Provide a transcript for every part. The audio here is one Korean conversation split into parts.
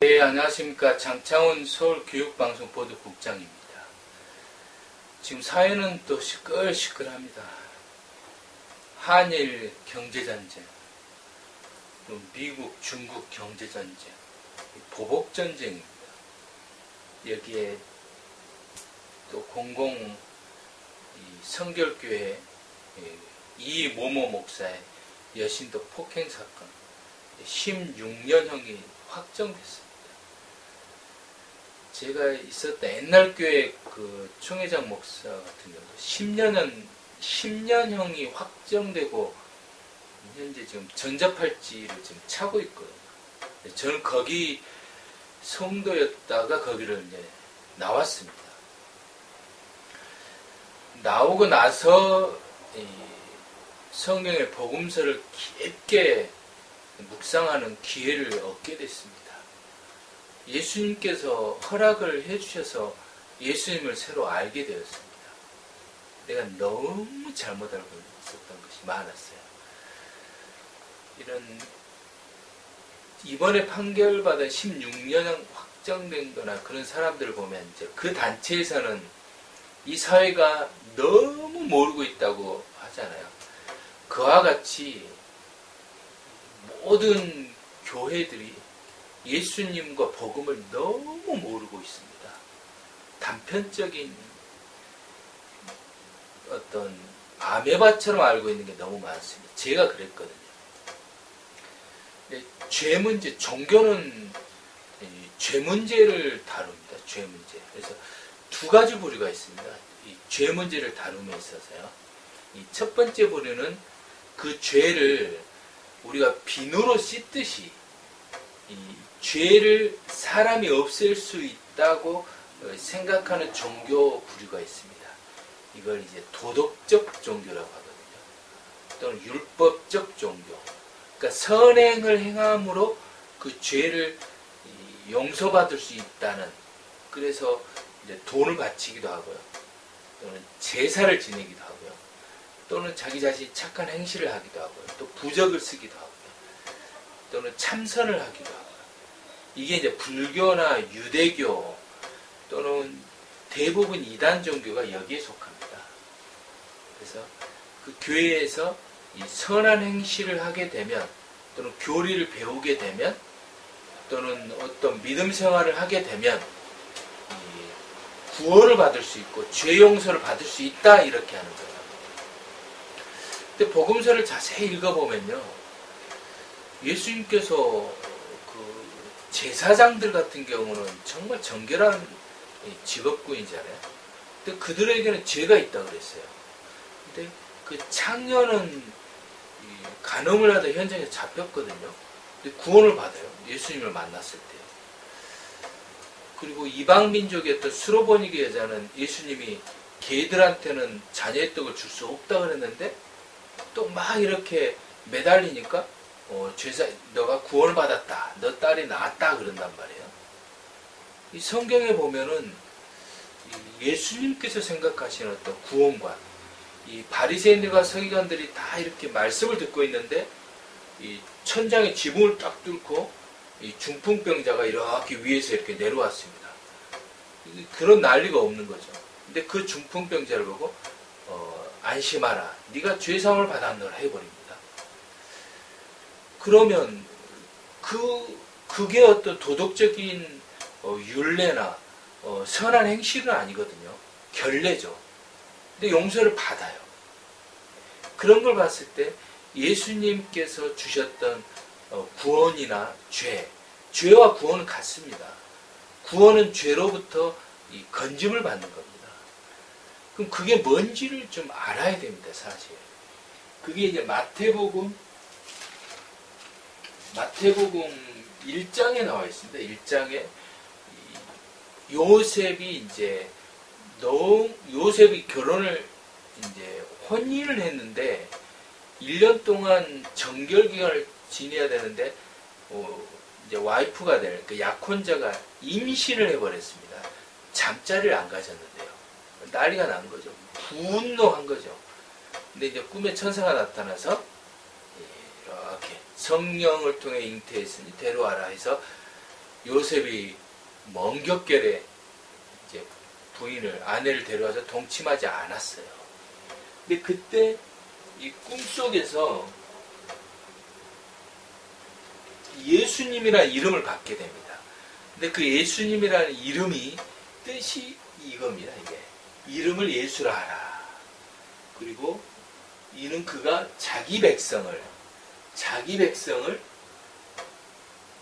네, 안녕하십니까. 장창훈 서울교육방송 보도국장입니다. 지금 사회는 또 시끌시끌합니다. 한일 경제전쟁, 또 미국, 중국 경제전쟁, 보복전쟁입니다. 여기에 또 성결교회 이모모 목사의 여신도 폭행사건 16년형이 확정됐습니다. 제가 있었던 옛날 교회 그 총회장 목사 같은 경우도 10년형이 확정되고 현재 지금 전자팔찌를 지금 차고 있거든요. 저는 거기 성도였다가 거기를 이제 나왔습니다. 나오고 나서 성경의 복음서를 깊게 묵상하는 기회를 얻게 됐습니다. 예수님께서 허락을 해주셔서 예수님을 새로 알게 되었습니다. 내가 너무 잘못 알고 있었던 것이 많았어요. 이번에 판결받은 16년형 확정된 거나 그런 사람들을 보면 이제 그 단체에서는 이 사회가 너무 모르고 있다고 하잖아요. 그와 같이 모든 교회들이 예수님과 복음을 너무 모르고 있습니다. 단편적인 어떤 아메바처럼 알고 있는 게 너무 많습니다. 제가 그랬거든요. 죄 문제, 종교는 죄 문제를 다룹니다. 죄 문제. 그래서 두 가지 부류가 있습니다. 이 죄 문제를 다룸에 있어서요. 이 첫 번째 부류는 그 죄를 우리가 비누로 씻듯이 이 죄를 사람이 없앨 수 있다고 생각하는 종교 부류가 있습니다. 이걸 이제 도덕적 종교라고 하거든요. 또는 율법적 종교. 그러니까 선행을 행함으로 그 죄를 용서받을 수 있다는, 그래서 이제 돈을 바치기도 하고요. 또는 제사를 지내기도 하고요. 또는 자기 자신이 착한 행실을 하기도 하고요. 또 부적을 쓰기도 하고요. 또는 참선을 하기도 하고요. 이게 이제 불교나 유대교 또는 대부분 이단 종교가 여기에 속합니다. 그래서 그 교회에서 이 선한 행실을 하게 되면, 또는 교리를 배우게 되면, 또는 어떤 믿음 생활을 하게 되면 구원을 받을 수 있고 죄 용서를 받을 수 있다, 이렇게 하는 거예요. 근데 복음서를 자세히 읽어보면요, 예수님께서 그 제사장들 같은 경우는 정말 정결한 직업군이잖아요. 근데 그들에게는 죄가 있다고 그랬어요. 근데 그 창녀는 간음을 하다 현장에 잡혔거든요. 근데 구원을 받아요. 예수님을 만났을 때. 그리고 이방민족이었던 수로보니게 여자는 예수님이 개들한테는 자녀의 떡을 줄 수 없다 그랬는데 또 막 이렇게 매달리니까 너가 구원을 받았다, 너 딸이 나았다 그런단 말이에요. 이 성경에 보면은 예수님께서 생각하시는 어떤 구원관, 이 바리새인들과 서기관들이 다 이렇게 말씀을 듣고 있는데 이 천장에 지붕을 딱 뚫고 이 중풍병자가 이렇게 위에서 이렇게 내려왔습니다. 그런 난리가 없는 거죠. 근데 그 중풍병자를 보고 안심하라, 네가 죄사함을 받았노라 해버립니다. 그러면 그게 어떤 도덕적인 율례나 선한 행실은 아니거든요. 결례죠. 근데 용서를 받아요. 그런 걸 봤을 때 예수님께서 주셨던 구원이나 죄와 구원은 같습니다. 구원은 죄로부터 이 건짐을 받는 겁니다. 그럼 그게 뭔지를 좀 알아야 됩니다, 사실. 그게 이제 마태복음 1장에 나와 있습니다. 1장에 요셉이 결혼을 이제 혼인을 했는데 1년 동안 정결 기간을 지내야 되는데 이제 와이프가 될 그 약혼자가 임신을 해버렸습니다. 잠자리를 안 가졌는데요. 난리가 난 거죠. 분노한 거죠. 근데 이제 꿈에 천사가 나타나서 이렇게 성령을 통해 잉태했으니 데려와라 해서 요셉이 먼 격결에 이제 아내를 데려와서 동침하지 않았어요. 근데 그때 이 꿈속에서 예수님이라는 이름을 받게 됩니다. 근데 그 예수님이라는 이름이 뜻이 이겁니다. 이게 이름을 예수라 하라. 그리고 이는 그가 자기 백성을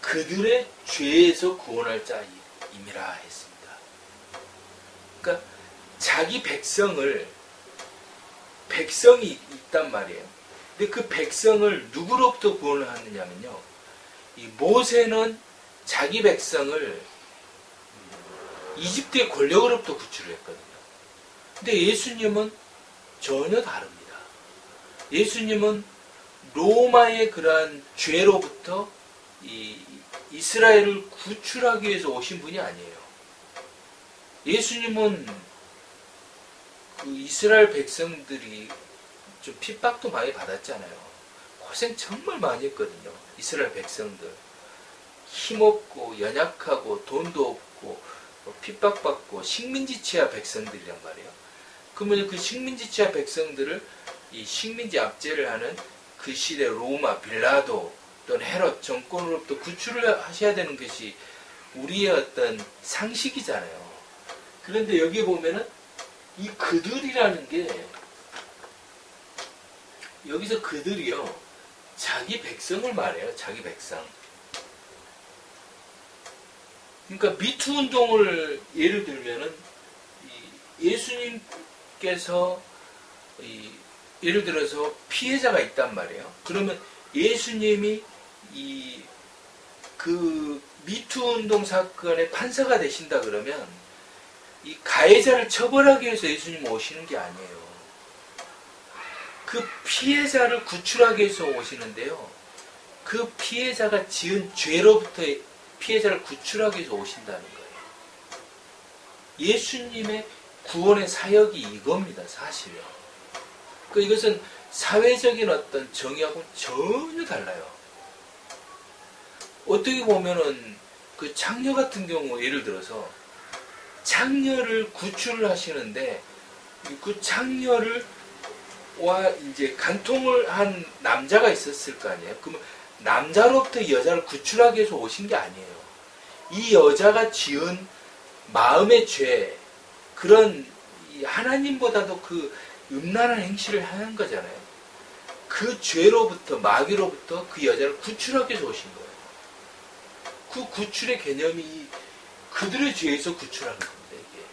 그들의 죄에서 구원할 자임이라 했습니다. 그러니까 자기 백성이 있단 말이에요. 근데 그 백성을 누구로부터 구원을 하느냐면요. 이 모세는 자기 백성을 이집트의 권력으로부터 구출을 했거든요. 근데 예수님은 전혀 다릅니다. 예수님은 로마의 그러한 죄로부터 이 이스라엘을 구출하기 위해서 오신 분이 아니에요. 예수님은 그 이스라엘 백성들이 좀 핍박도 많이 받았잖아요. 고생 정말 많이 했거든요. 이스라엘 백성들. 힘없고 연약하고 돈도 없고 핍박받고 식민지치하 백성들이란 말이에요. 그러면 그 식민지치하 백성들을 이 식민지 압제를 하는 그 시대 로마, 빌라도 또는 헤롯 정권으로부터 구출을 하셔야 되는 것이 우리의 어떤 상식이잖아요. 그런데 여기 보면은 이 그들이라는 게 여기서 그들이요 자기 백성을 말해요. 자기 백성. 그러니까 미투 운동을 예를 들면은 예수님께서 예를 들어서 피해자가 있단 말이에요. 그러면 예수님이 그 미투 운동 사건의 판사가 되신다 그러면 이 가해자를 처벌하기 위해서 예수님 오시는 게 아니에요. 그 피해자를 구출하기 위해서 오시는데요. 그 피해자가 지은 죄로부터 피해자를 구출하기 위해서 오신다는 거예요. 예수님의 구원의 사역이 이겁니다. 사실은. 이것은 사회적인 어떤 정의하고는 전혀 달라요. 어떻게 보면은 그 창녀 같은 경우 예를 들어서 창녀를 구출을 하시는데 그 창녀를 와 이제 간통을 한 남자가 있었을 거 아니에요. 그러면 남자로부터 여자를 구출하기 위해서 오신 게 아니에요. 이 여자가 지은 마음의 죄, 그런 하나님보다도 그 음란한 행실을 한 거잖아요. 그 죄로부터, 마귀로부터 그 여자를 구출하기 위해서 오신 거예요. 그 구출의 개념이 그들의 죄에서 구출하는 겁니다. 이게.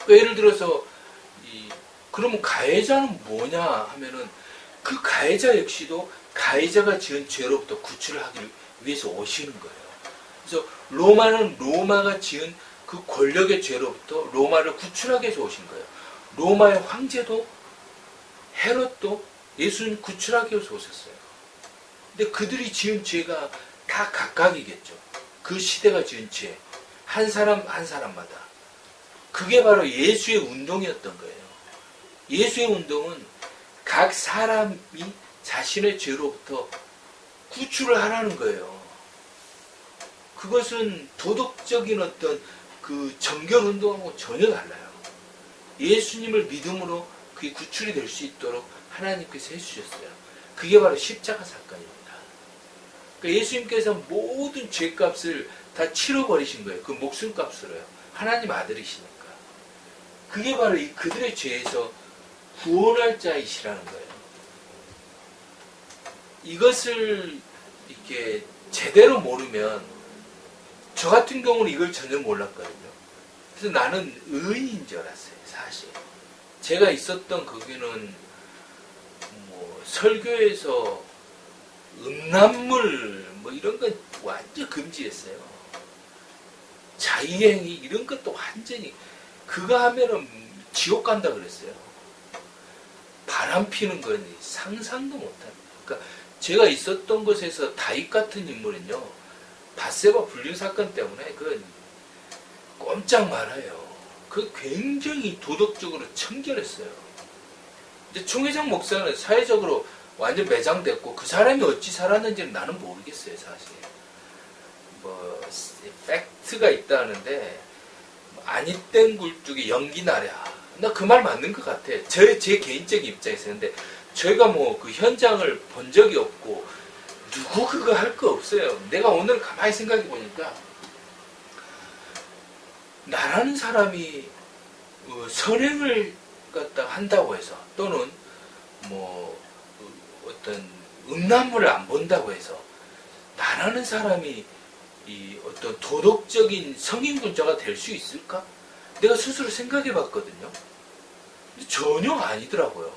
그러니까 예를 들어서 그러면 가해자는 뭐냐 하면은 그 가해자 역시도 가해자가 지은 죄로부터 구출을 하기 위해서 오시는 거예요. 그래서 로마는 로마가 지은 그 권력의 죄로부터 로마를 구출하기 위해서 오신 거예요. 로마의 황제도 헤롯도 예수님 구출하기 위해서 오셨어요. 근데 그들이 지은 죄가 다 각각이겠죠. 그 시대가 지은 죄. 한 사람 한 사람마다. 그게 바로 예수의 운동이었던 거예요. 예수의 운동은 각 사람이 자신의 죄로부터 구출을 하라는 거예요. 그것은 도덕적인 어떤 그 정결 운동하고 전혀 달라요. 예수님을 믿음으로 그게 구출이 될 수 있도록 하나님께서 해주셨어요. 그게 바로 십자가 사건입니다. 그러니까 예수님께서 모든 죄값을 다 치러버리신 거예요. 그 목숨값으로요. 하나님 아들이시니까. 그게 바로 그들의 죄에서 구원할 자이시라는 거예요. 이것을 이렇게 제대로 모르면 저 같은 경우는 이걸 전혀 몰랐거든요. 그래서 나는 의인인 줄 알았어요. 사실 제가 있었던 거기는 뭐 설교에서 음란물 뭐 이런 건 완전 금지했어요. 자유행위 이런 것도 완전히 그거 하면은 지옥 간다 그랬어요. 바람 피는 건 상상도 못합니다. 그러니까 제가 있었던 곳에서 다윗 같은 인물은요, 밧세바 불륜 사건 때문에 그건 꼼짝 말아요. 그 굉장히 도덕적으로 청결했어요. 이제 총회장 목사는 사회적으로 완전 매장됐고 그 사람이 어찌 살았는지는 나는 모르겠어요, 사실. 팩트가 있다는데 아니땐 굴뚝에 연기 나랴. 나 그 말 맞는 것 같아. 제 개인적인 입장에서. 근데 저희가 뭐 그 현장을 본 적이 없고 누구 그거 할 거 없어요. 내가 오늘 가만히 생각해 보니까 나라는 사람이 선행을 갖다 한다고 해서 또는 뭐 어떤 음란물을 안 본다고 해서 나라는 사람이 이 어떤 도덕적인 성인군자가 될 수 있을까? 내가 스스로 생각해 봤거든요. 근데 전혀 아니더라고요.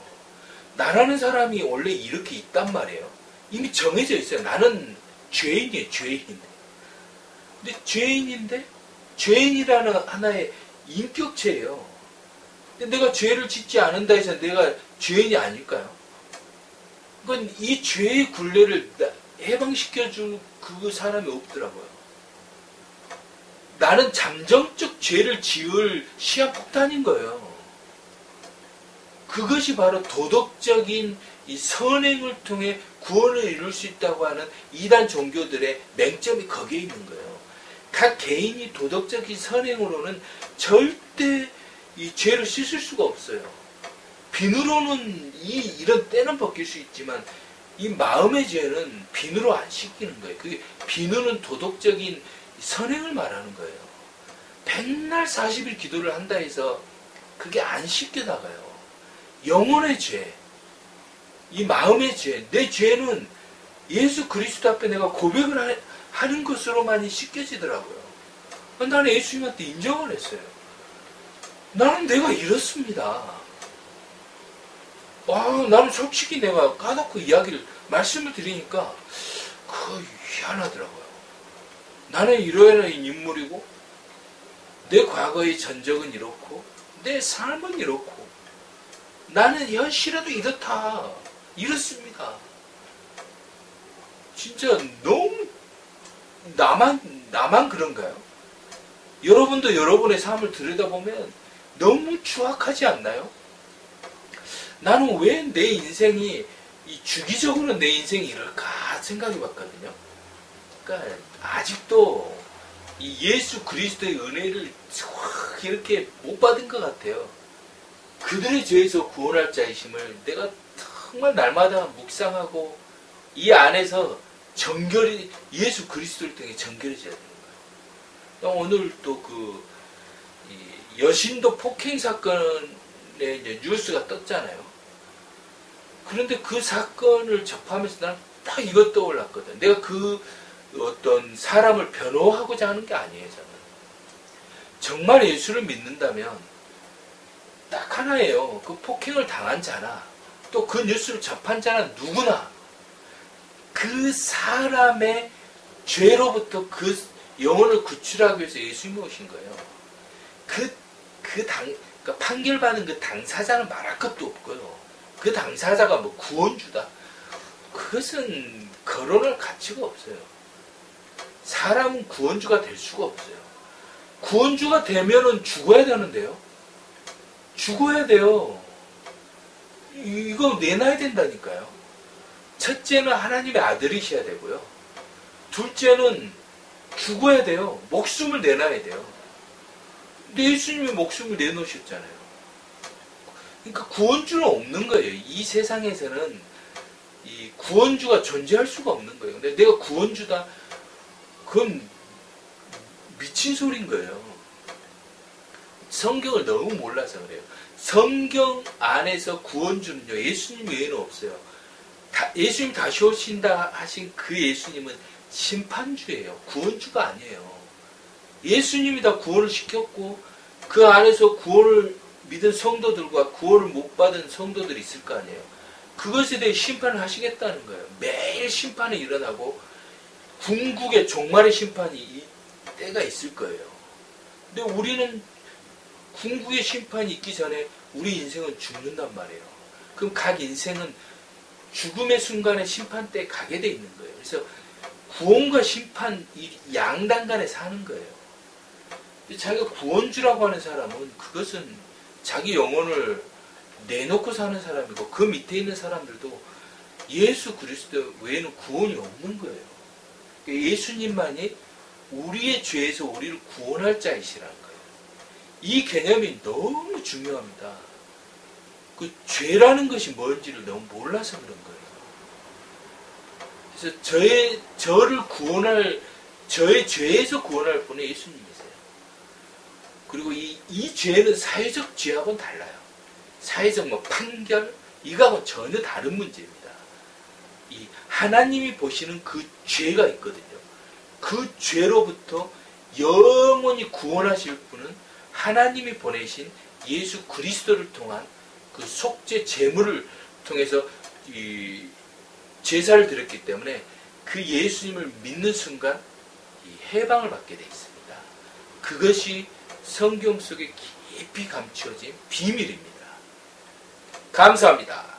나라는 사람이 원래 이렇게 있단 말이에요. 이미 정해져 있어요. 나는 죄인이에요, 죄인. 근데 죄인인데 죄인이라는 하나의 인격체예요. 근데 내가 죄를 짓지 않는다 해서 내가 죄인이 아닐까요? 그건 이 죄의 굴레를 해방시켜줄 그 사람이 없더라고요. 나는 잠정적 죄를 지을 시한폭탄인 거예요. 그것이 바로 도덕적인 이 선행을 통해 구원을 이룰 수 있다고 하는 이단 종교들의 맹점이 거기에 있는 거예요. 각 개인이 도덕적인 선행으로는 절대 이 죄를 씻을 수가 없어요. 비누로는 이런 때는 벗길 수 있지만 이 마음의 죄는 비누로 안 씻기는 거예요. 그게 비누는 도덕적인 선행을 말하는 거예요. 백날 40일 기도를 한다 해서 그게 안 씻겨 나가요. 영혼의 죄, 이 마음의 죄, 내 죄는 예수 그리스도 앞에 내가 고백을 하는 것으로만이 씻겨지더라고요. 나는 예수님한테 인정을 했어요. 나는 내가 이렇습니다. 나는 솔직히 내가 까놓고 말씀을 드리니까 희한하더라고요. 나는 이러한 인물이고 내 과거의 전적은 이렇고 내 삶은 이렇고 나는 현실에도 이렇습니다. 진짜 너무 나만 그런가요? 여러분도 여러분의 삶을 들여다보면 너무 추악하지 않나요? 나는 왜 내 인생이 주기적으로 내 인생이 이럴까 생각해 봤거든요. 그러니까 아직도 이 예수 그리스도의 은혜를 이렇게 못 받은 것 같아요. 그들의 죄에서 구원할 자이심을 내가 정말 날마다 묵상하고 이 안에서 예수 그리스도를 통해 정결해져야 되는 거예요. 오늘 또 여신도 폭행 사건에 이제 뉴스가 떴잖아요. 그런데 그 사건을 접하면서 나는 딱 이것 떠올랐거든. 내가 어떤 사람을 변호하고자 하는 게 아니에요, 저는. 정말 예수를 믿는다면 딱 하나예요. 그 폭행을 당한 자나 또 그 뉴스를 접한 자나 누구나 그 사람의 죄로부터 그 영혼을 구출하기 위해서 예수님이 오신 거예요. 그러니까 판결받은 그 당사자는 말할 것도 없고요. 그 당사자가 뭐 구원주다. 그것은 거론할 가치가 없어요. 사람은 구원주가 될 수가 없어요. 구원주가 되면은 죽어야 되는데요. 죽어야 돼요. 이거 내놔야 된다니까요. 첫째는 하나님의 아들이셔야 되고요. 둘째는 죽어야 돼요. 목숨을 내놔야 돼요. 근데 예수님이 목숨을 내놓으셨잖아요. 그러니까 구원주는 없는 거예요. 이 세상에서는 이 구원주가 존재할 수가 없는 거예요. 근데 내가 구원주다, 그건 미친 소리인 거예요. 성경을 너무 몰라서 그래요. 성경 안에서 구원주는요, 예수님 외에는 없어요. 예수님 다시 오신다 하신 그 예수님은 심판주예요. 구원주가 아니에요. 예수님이 다 구원을 시켰고 그 안에서 구원을 믿은 성도들과 구원을 못 받은 성도들이 있을 거 아니에요. 그것에 대해 심판을 하시겠다는 거예요. 매일 심판이 일어나고 궁극의 종말의 심판이 때가 있을 거예요. 근데 우리는 궁극의 심판이 있기 전에 우리 인생은 죽는단 말이에요. 그럼 각 인생은 죽음의 순간에 심판 때에 가게 돼 있는 거예요. 그래서 구원과 심판 이 양단간에 사는 거예요. 근데 자기가 구원주라고 하는 사람은 그것은 자기 영혼을 내놓고 사는 사람이고 그 밑에 있는 사람들도 예수 그리스도 외에는 구원이 없는 거예요. 예수님만이 우리의 죄에서 우리를 구원할 자이시라는 거예요. 이 개념이 너무 중요합니다. 그 죄라는 것이 뭔지를 너무 몰라서 그런 거예요. 그래서 저의 죄에서 구원할 분은 예수님이세요. 그리고 이 죄는 사회적 죄하고는 달라요. 사회적 판결, 이거하고는 전혀 다른 문제입니다. 이 하나님이 보시는 그 죄가 있거든요. 그 죄로부터 영원히 구원하실 분은 하나님이 보내신 예수 그리스도를 통한 그 속죄 제물을 통해서 이 제사를 드렸기 때문에 그 예수님을 믿는 순간 이 해방을 받게 되어 있습니다. 그것이 성경 속에 깊이 감추어진 비밀입니다. 감사합니다.